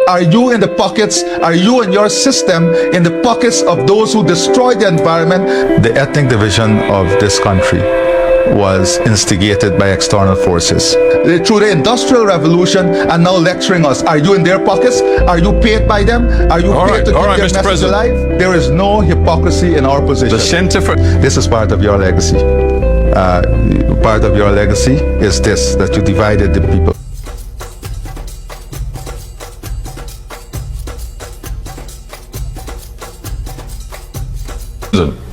Are you in the pockets, are you and your system in the pockets of those who destroy the environment? The ethnic division of this country was instigated by external forces. Through the Industrial Revolution and now lecturing us. Are you in their pockets? Are you paid by them? Are you paid to keep their Mr. message President. alive? There is no hypocrisy in our position. The Center for... This is part of your legacy. Part of your legacy is this, that you divided the people.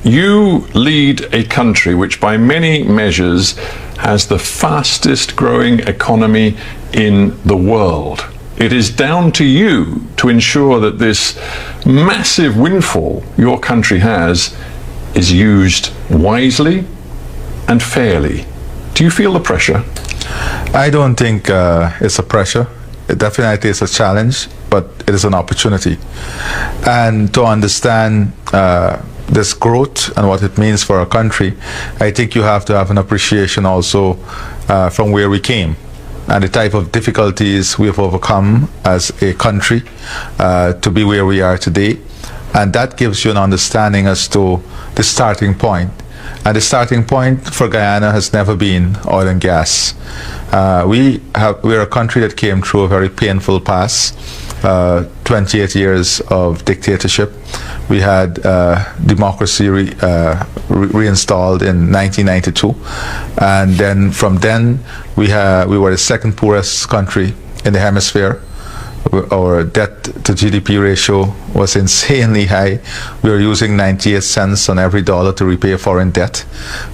You lead a country which by many measures has the fastest growing economy in the world. It is down to you to ensure that this massive windfall your country has is used wisely and fairly. Do you feel the pressure? I don't think it's a pressure. It definitely is a challenge, but it is an opportunity. And to understand this growth and what it means for our country, I think you have to have an appreciation also from where we came and the type of difficulties we have overcome as a country to be where we are today. And that gives you an understanding as to the starting point. And the starting point for Guyana has never been oil and gas. We're a country that came through a very painful past. 28 years of dictatorship. We had democracy reinstalled in 1992, and then from then we were the second poorest country in the hemisphere. Our debt to GDP ratio was insanely high. We were using 98 cents on every dollar to repay foreign debt.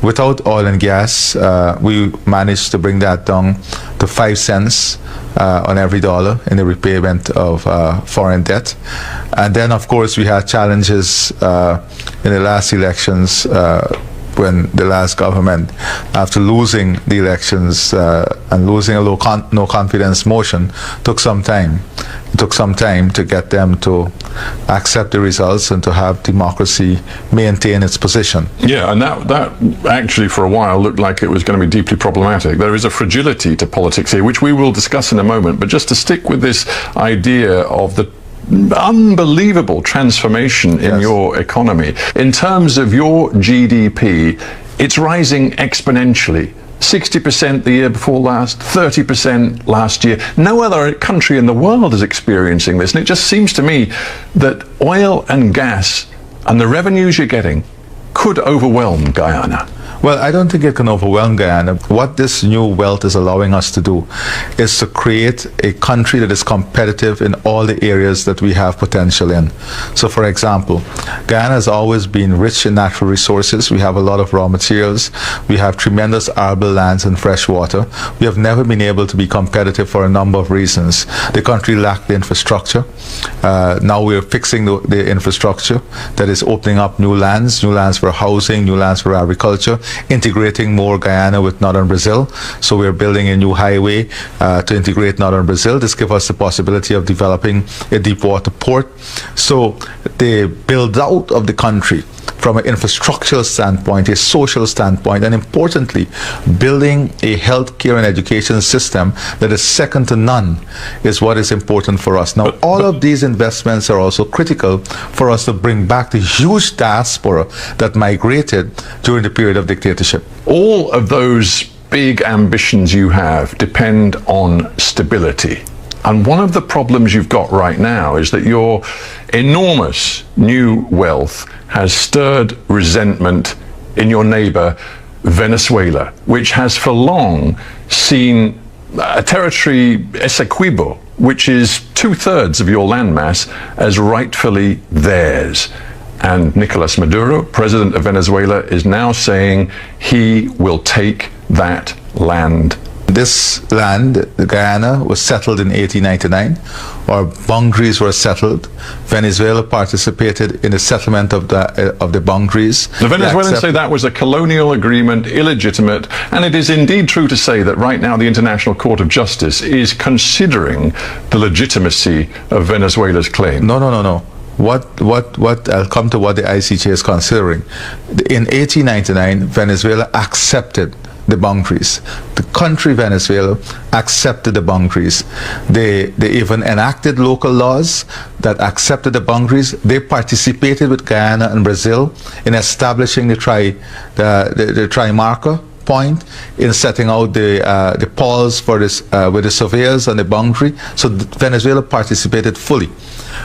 Without oil and gas, we managed to bring that down to 5 cents on every dollar in the repayment of foreign debt. And then, of course, we had challenges in the last elections when the last government, after losing the elections and losing a no confidence motion, took some time. It took some time to get them to accept the results and to have democracy maintain its position. Yeah, and that actually for a while looked like it was going to be deeply problematic. There is a fragility to politics here, which we will discuss in a moment, but just to stick with this idea of the unbelievable transformation in your economy. In terms of your GDP, it's rising exponentially. 60% the year before last, 30% last year. No other country in the world is experiencing this, and it just seems to me that oil and gas and the revenues you're getting could overwhelm Guyana. Well, I don't think it can overwhelm Guyana. What this new wealth is allowing us to do is to create a country that is competitive in all the areas that we have potential in. So, for example, Guyana has always been rich in natural resources. We have a lot of raw materials. We have tremendous arable lands and fresh water. We have never been able to be competitive for a number of reasons. The country lacked the infrastructure. Now we're fixing the infrastructure that is opening up new lands for housing, new lands for agriculture, integrating more Guyana with northern Brazil. So we're building a new highway to integrate northern Brazil. This gives us the possibility of developing a deep water port. So the build out of the country from an infrastructural standpoint, a social standpoint, and importantly, building a healthcare and education system that is second to none is what is important for us. Now, all of these investments are also critical for us to bring back the huge diaspora that migrated during the period of dictatorship. All of those big ambitions you have depend on stability. And one of the problems you've got right now is that your enormous new wealth has stirred resentment in your neighbor, Venezuela, which has for long seen a territory, Essequibo, which is 2/3 of your landmass, as rightfully theirs. And Nicolas Maduro, president of Venezuela, is now saying he will take that land. This land, Guyana, was settled in 1899. Our boundaries were settled. Venezuela participated in the settlement of the boundaries. The Venezuelans say that was a colonial agreement, illegitimate, and it is indeed true to say that right now the International Court of Justice is considering the legitimacy of Venezuela's claim. No. What I'll come to what the ICJ is considering. In 1899, Venezuela accepted the boundaries. The country Venezuela accepted the boundaries. They even enacted local laws that accepted the boundaries. They participated with Guyana and Brazil in establishing the tri-marker point, in setting out the poles for this with the surveyors on the boundary. So Venezuela participated fully.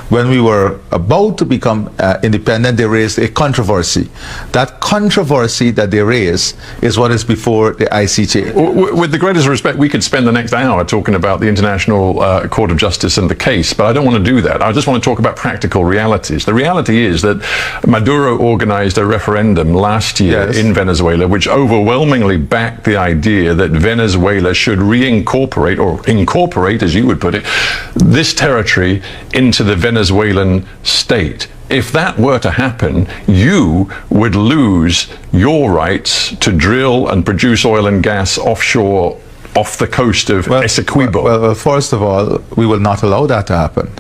When we were about to become independent, they raised a controversy. That controversy that they raised is what is before the ICJ. With the greatest respect, we could spend the next hour talking about the International Court of Justice and the case, but I don't want to do that. I just want to talk about practical realities. The reality is that Maduro organized a referendum last year in Venezuela, which overwhelmingly backed the idea that Venezuela should reincorporate, or incorporate, as you would put it, this territory into the Venezuelan state. If that were to happen, you would lose your rights to drill and produce oil and gas offshore off the coast of Essequibo. Well, first of all, we will not allow that to happen.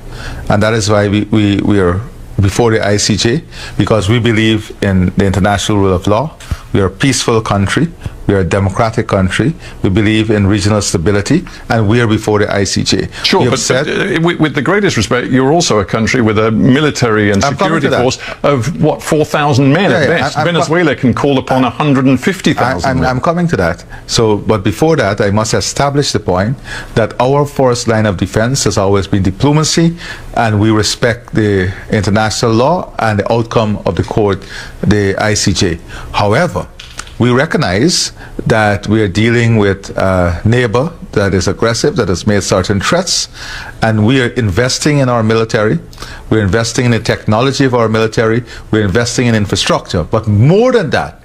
And that is why we are before the ICJ, because we believe in the international rule of law. We are a peaceful country. We are a democratic country. We believe in regional stability, and we are before the ICJ. Sure, but with the greatest respect, you're also a country with a military and security force of, what, 4,000 men at best. Venezuela can call upon 150,000 men. I'm coming to that. So, but before that, I must establish the point that our first line of defense has always been diplomacy, and we respect the international law and the outcome of the court, the ICJ. However, we recognize that we are dealing with a neighbor that is aggressive, that has made certain threats, and we are investing in our military. We're investing in the technology of our military. We're investing in infrastructure. But more than that,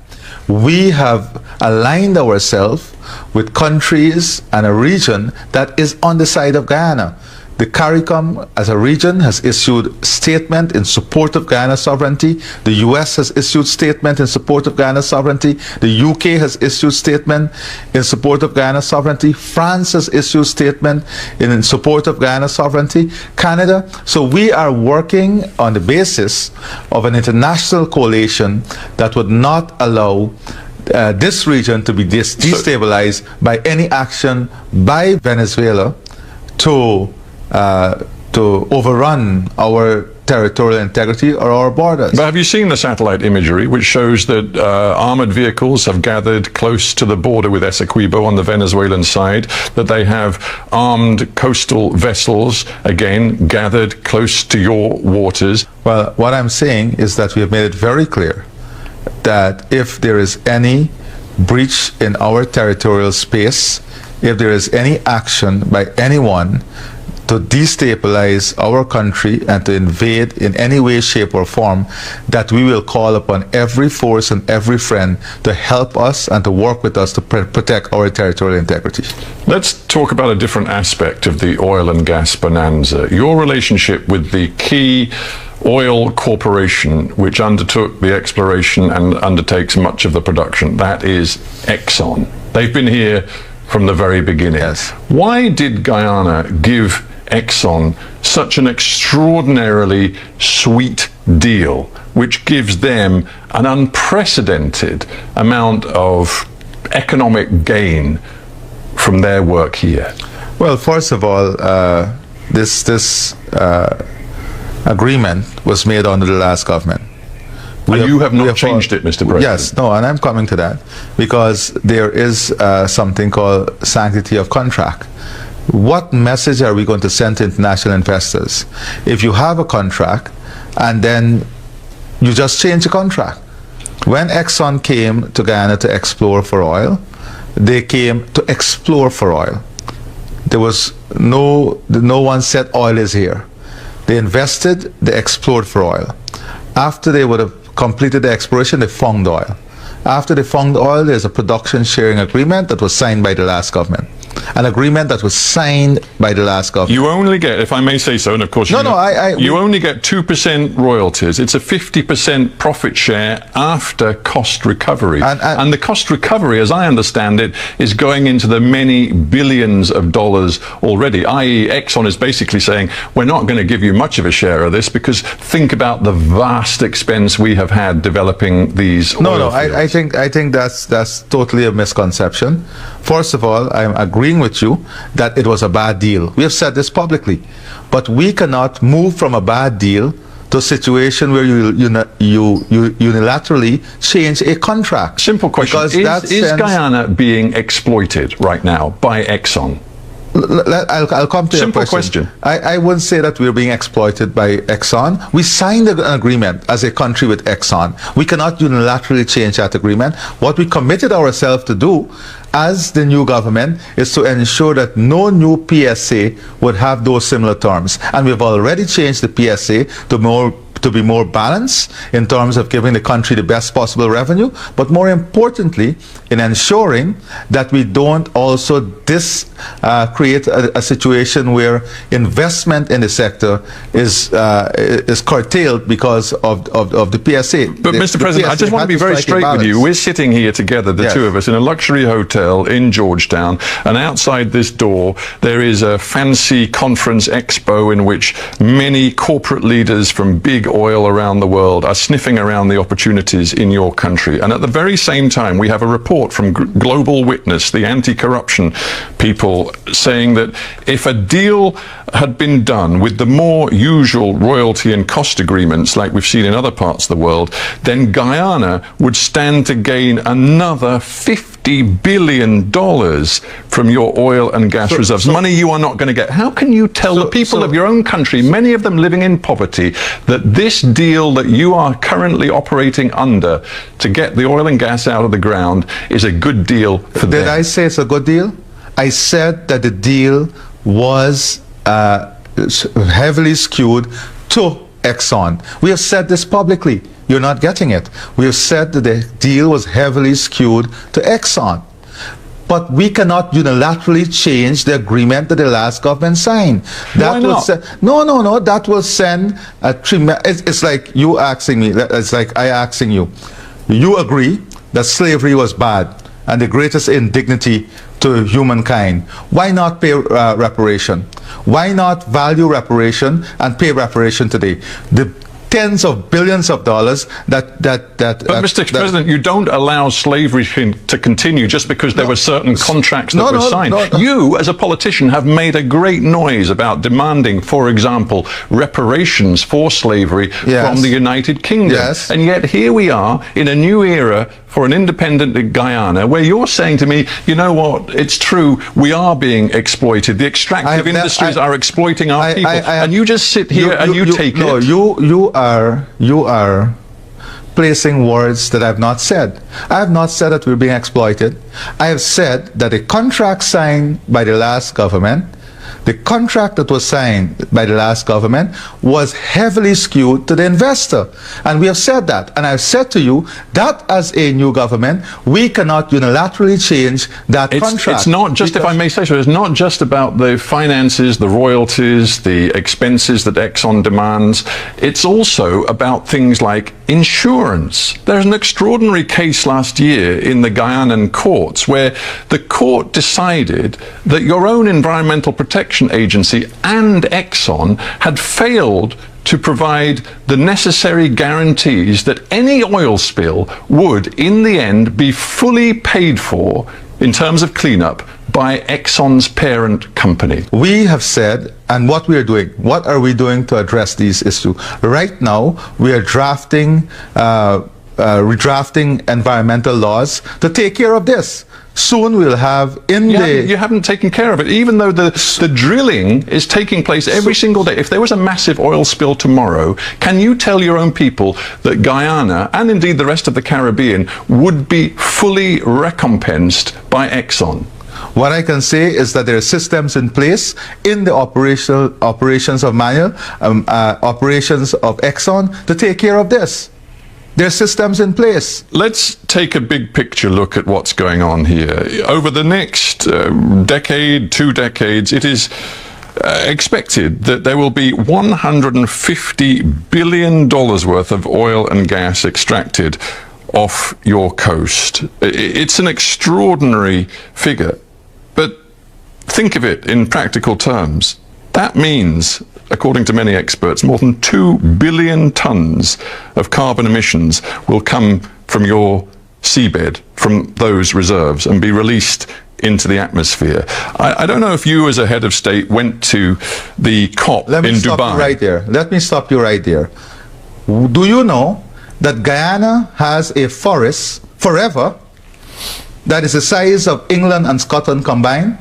we have aligned ourselves with countries and a region that is on the side of Guyana. The CARICOM as a region has issued statement in support of Guyana's sovereignty. The US has issued statement in support of Guyana's sovereignty. The UK has issued statement in support of Guyana's sovereignty. France has issued statement in support of Guyana's sovereignty. Canada. So we are working on the basis of an international coalition that would not allow this region to be destabilized by any action by Venezuela to overrun our territorial integrity or our borders. But have you seen the satellite imagery which shows that armored vehicles have gathered close to the border with Essequibo on the Venezuelan side, that they have armed coastal vessels, again, gathered close to your waters? Well, what I'm saying is that we have made it very clear that if there is any breach in our territorial space, if there is any action by anyone to destabilize our country and to invade in any way, shape, or form, that we will call upon every force and every friend to help us and to work with us to protect our territorial integrity. Let's talk about a different aspect of the oil and gas bonanza. Your relationship with the key oil corporation which undertook the exploration and undertakes much of the production, that is Exxon. They've been here from the very beginning. Yes. Why did Guyana give Exxon such an extraordinarily sweet deal, which gives them an unprecedented amount of economic gain from their work here? Well, first of all, this agreement was made under the last government. You have not changed it, Mr. President. Yes, no, and I'm coming to that, because there is something called sanctity of contract. What message are we going to send to international investors if you have a contract and then you just change the contract? When Exxon came to Guyana to explore for oil, they came to explore for oil. There was no one said oil is here. They invested, they explored for oil. After they would have completed the exploration, they found oil. After they found oil, there's a production sharing agreement that was signed by the last government. an agreement that was signed by the last government. You only get, if I may say so, and of course you you only get 2% royalties. It's a 50% profit share after cost recovery. And the cost recovery, as I understand it, is going into the many billions of dollars already, i.e. Exxon is basically saying, we're not going to give you much of a share of this because think about the vast expense we have had developing these oil fields. I think that's totally a misconception. First of all, I'm agreeing with you that it was a bad deal. We have said this publicly. But we cannot move from a bad deal to a situation where you unilaterally change a contract. Simple question. Is Guyana being exploited right now by Exxon? I'll come to your question. I wouldn't say that we're being exploited by Exxon. We signed an agreement as a country with Exxon. We cannot unilaterally change that agreement. What we committed ourselves to do as the new government is to ensure that no new PSA would have those similar terms. And we've already changed the PSA to be more balanced in terms of giving the country the best possible revenue, but more importantly, in ensuring that we don't also create a situation where investment in the sector is curtailed because of the PSA. But Mr. President, I just want to be very straight with you. We're sitting here together, the two of us, in a luxury hotel in Georgetown, and outside this door there is a fancy conference expo in which many corporate leaders from big oil around the world are sniffing around the opportunities in your country. And at the very same time, we have a report from Global Witness, the anti-corruption people, saying that if a deal had been done with the more usual royalty and cost agreements like we've seen in other parts of the world, then Guyana would stand to gain another $50 billion from your oil and gas reserves, money you are not going to get. How can you tell the people of your own country, many of them living in poverty, that this deal that you are currently operating under to get the oil and gas out of the ground is a good deal for them? Did I say it's a good deal? I said that the deal was heavily skewed to Exxon. We have said this publicly. You're not getting it. We have said that the deal was heavily skewed to Exxon. But we cannot unilaterally change the agreement that the last government signed. Why not? No. That will send a tremendous... It's like you asking me, it's like I asking you. You agree that slavery was bad and the greatest indignity to humankind. Why not pay reparation? Why not value reparation and pay reparation today? The tens of billions of dollars But Mr. President, you don't allow slavery to continue just because there were certain contracts that were signed. You, as a politician, have made a great noise about demanding, for example, reparations for slavery from the United Kingdom. And yet here we are in a new era for an independent Guyana, where you're saying to me, you know what, it's true, we are being exploited. The extractive industries are exploiting our people. And you just sit here and you take it. No, you are placing words that I've not said. I have not said that we're being exploited. I have said that a contract signed by the last government, the contract that was signed by the last government was heavily skewed to the investor. And we have said that. And I've said to you that as a new government, we cannot unilaterally change that contract. It's not just, if I may say so, it's not just about the finances, the royalties, the expenses that Exxon demands. It's also about things like insurance. There's an extraordinary case last year in the Guyanan courts where the court decided that your own environmental protection agency and Exxon had failed to provide the necessary guarantees that any oil spill would, in the end, be fully paid for in terms of cleanup by Exxon's parent company. We have said, and what we are doing, what are we doing to address these issues? Right now, we are redrafting environmental laws to take care of this. Soon we'll have You haven't taken care of it, even though the drilling is taking place every single day. If there was a massive oil spill tomorrow, can you tell your own people that Guyana, and indeed the rest of the Caribbean, would be fully recompensed by Exxon? What I can say is that there are systems in place in the operations of Exxon to take care of this. There's systems in place. Let's take a big picture look at what's going on here. Over the next decade, 2 decades, it is expected that there will be $150 billion worth of oil and gas extracted off your coast. It's an extraordinary figure, but think of it in practical terms. That means, according to many experts, more than 2 billion tons of carbon emissions will come from your seabed, from those reserves, and be released into the atmosphere. I don't know if you, as a head of state, went to the COP in Dubai. Let me stop you right there. Let me stop you right there. Do you know that Guyana has a forest forever that is the size of England and Scotland combined?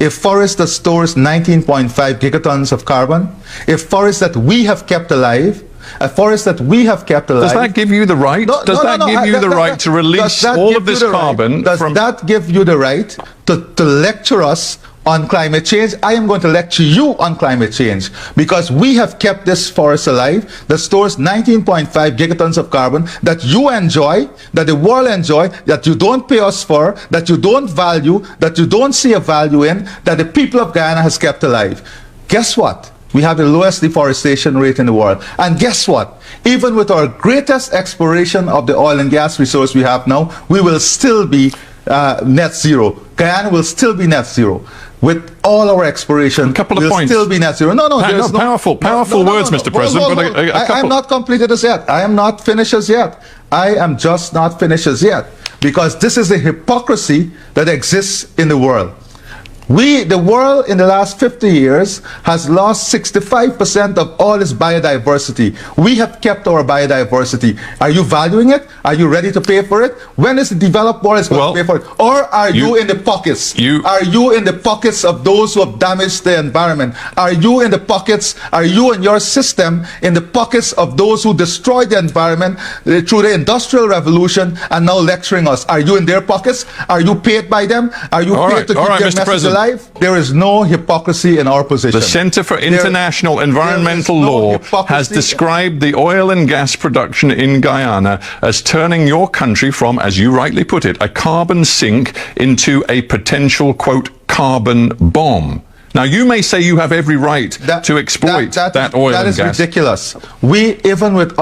A forest that stores 19.5 gigatons of carbon, a forest that we have kept alive, a forest that we have kept alive. Does that give you the right? Does that give you the right to release all of this carbon? Does that give you the right to lecture us on climate change? I am going to lecture you on climate change because we have kept this forest alive that stores 19.5 gigatons of carbon that you enjoy, that the world enjoy, that you don't pay us for, that you don't value, that you don't see a value in, that the people of Guyana has kept alive. Guess what? We have the lowest deforestation rate in the world. And guess what? Even with our greatest exploration of the oil and gas resource we have now, we will still be net zero. Guyana will still be net zero. With all our exploration, a couple of we'll points. Still be net zero. Powerful words, Mr. President. But a couple. I am not completed as yet. I am not finished as yet. I am just not finished as yet. Because this is the hypocrisy that exists in the world. The world in the last 50 years has lost 65% of all its biodiversity. We have kept our biodiversity. Are you valuing it? Are you ready to pay for it? When is the developed world going to pay for it? Or are you in the pockets? Are you in the pockets of those who have damaged the environment? Are you in the pockets? Are you and your system in the pockets of those who destroyed the environment through the Industrial Revolution and now lecturing us? Are you in their pockets? Are you paid by them? Are you paid to keep their message alive? There is no hypocrisy in our position. The Center for International Environmental Law has described the oil and gas production in Guyana as turning your country from, as you rightly put it, a carbon sink into a potential, quote, carbon bomb. Now, you may say you have every right to exploit that oil and gas. That is ridiculous. We, even with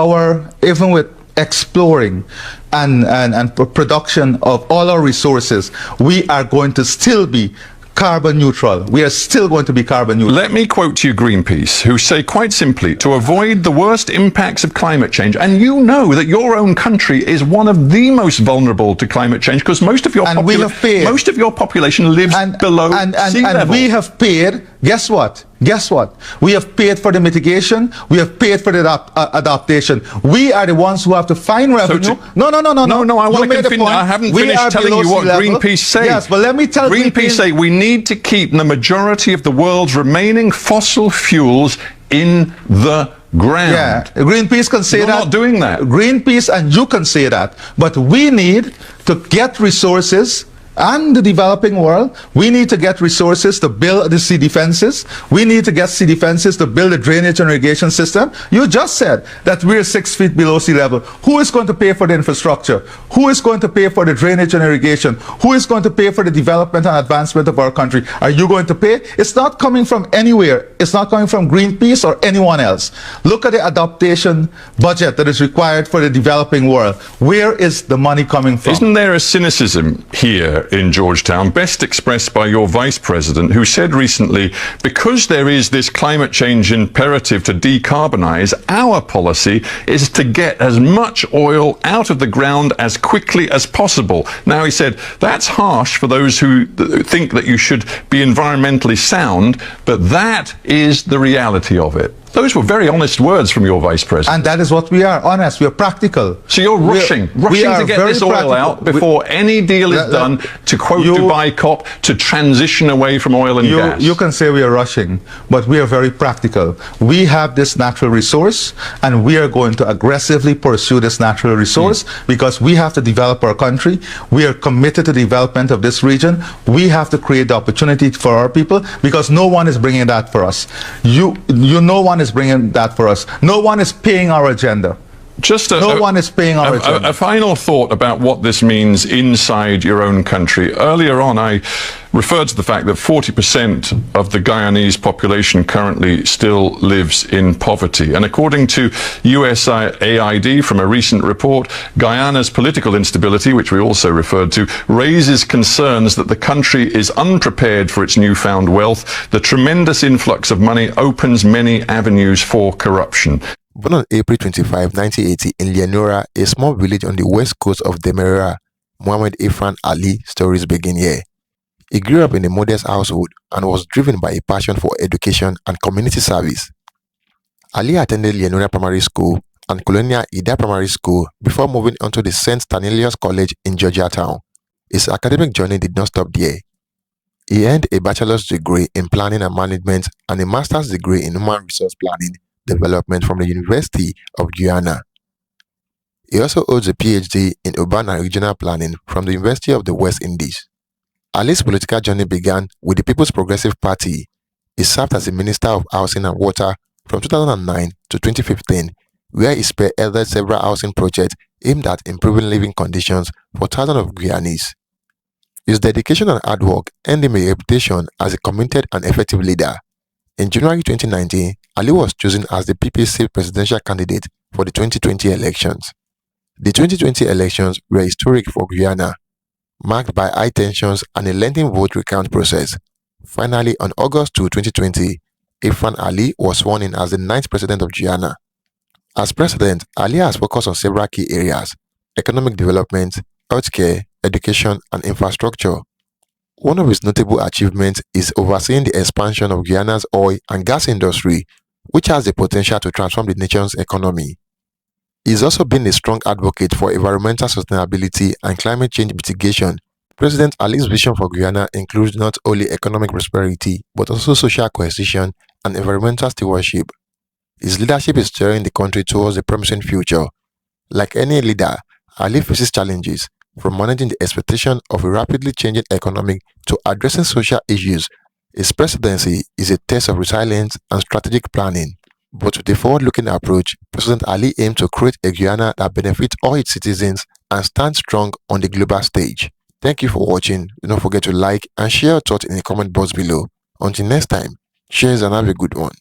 exploring and production of all our resources, we are going to still be carbon neutral. We are still going to be carbon neutral. Let me quote to you Greenpeace, who say quite simply, to avoid the worst impacts of climate change, and you know that your own country is one of the most vulnerable to climate change because most of your population lives below sea level. And we have paid, guess what? Guess what? We have paid for the mitigation. We have paid for the adaptation. We are the ones who have to find revenue. No. I want to continue. I haven't finished telling you what Greenpeace say. Yes, but let me tell Greenpeace say we need to keep the majority of the world's remaining fossil fuels in the ground. Yeah, Greenpeace can say that. You're not doing that. Greenpeace and you can say that. But we need to get resources. And the developing world, we need to get resources to build the sea defenses. We need to get sea defenses to build a drainage and irrigation system. You just said that we're 6 feet below sea level. Who is going to pay for the infrastructure? Who is going to pay for the drainage and irrigation? Who is going to pay for the development and advancement of our country? Are you going to pay? It's not coming from anywhere. It's not coming from Greenpeace or anyone else. Look at the adaptation budget that is required for the developing world. Where is the money coming from? Isn't there a cynicism here in Georgetown, best expressed by your vice president, who said recently, because there is this climate change imperative to decarbonize, our policy is to get as much oil out of the ground as quickly as possible. Now, he said, that's harsh for those who think that you should be environmentally sound, but that is the reality of it. Those were very honest words from your vice president. And that is what we are, honest. We are practical. So you're rushing to get this oil out before any deal is done, to quote Dubai COP, to transition away from oil and gas. You can say we are rushing, but we are very practical. We have this natural resource, and we are going to aggressively pursue this natural resource because we have to develop our country. We are committed to the development of this region. We have to create the opportunity for our people because no one is bringing that for us. No one is bringing that for us. No one is paying our agenda. Just No one is paying our attention. a final thought about what this means inside your own country. Earlier on, I referred to the fact that 40% of the Guyanese population currently still lives in poverty. And according to USAID, from a recent report, Guyana's political instability, which we also referred to, raises concerns that the country is unprepared for its newfound wealth. The tremendous influx of money opens many avenues for corruption. Born on April 25, 1980 in Leonora, a small village on the west coast of Demerara, Mohamed Irfaan Ali stories begin here. He grew up in a modest household and was driven by a passion for education and community service. Ali attended Leonora Primary School and Cornelia Primary School before moving on to the Saint Stanislaus College in Georgetown. His academic journey did not stop there. He earned a bachelor's degree in planning and management and a master's degree in human resource planning development from the University of Guyana. He also holds a Ph.D. in urban and regional planning from the University of the West Indies. Ali's political journey began with the People's Progressive Party. He served as the Minister of Housing and Water from 2009 to 2015, where he spearheaded several housing projects aimed at improving living conditions for thousands of Guyanese. His dedication and hard work earned him a reputation as a committed and effective leader. In January 2019, Ali was chosen as the PPC presidential candidate for the 2020 elections. The 2020 elections were historic for Guyana, marked by high tensions and a lengthy vote recount process. Finally, on August 2, 2020, Irfaan Ali was sworn in as the 9th president of Guyana. As president, Ali has focused on several key areas: economic development, healthcare, education, and infrastructure. One of his notable achievements is overseeing the expansion of Guyana's oil and gas industry, which has the potential to transform the nation's economy. He has also been a strong advocate for environmental sustainability and climate change mitigation. President Ali's vision for Guyana includes not only economic prosperity, but also social cohesion and environmental stewardship. His leadership is steering the country towards a promising future. Like any leader, Ali faces challenges, from managing the expectation of a rapidly changing economy to addressing social issues. His presidency is a test of resilience and strategic planning. But with a forward-looking approach, President Ali aims to create a Guyana that benefits all its citizens and stands strong on the global stage. Thank you for watching. Do not forget to like and share your thoughts in the comment box below. Until next time, cheers and have a good one.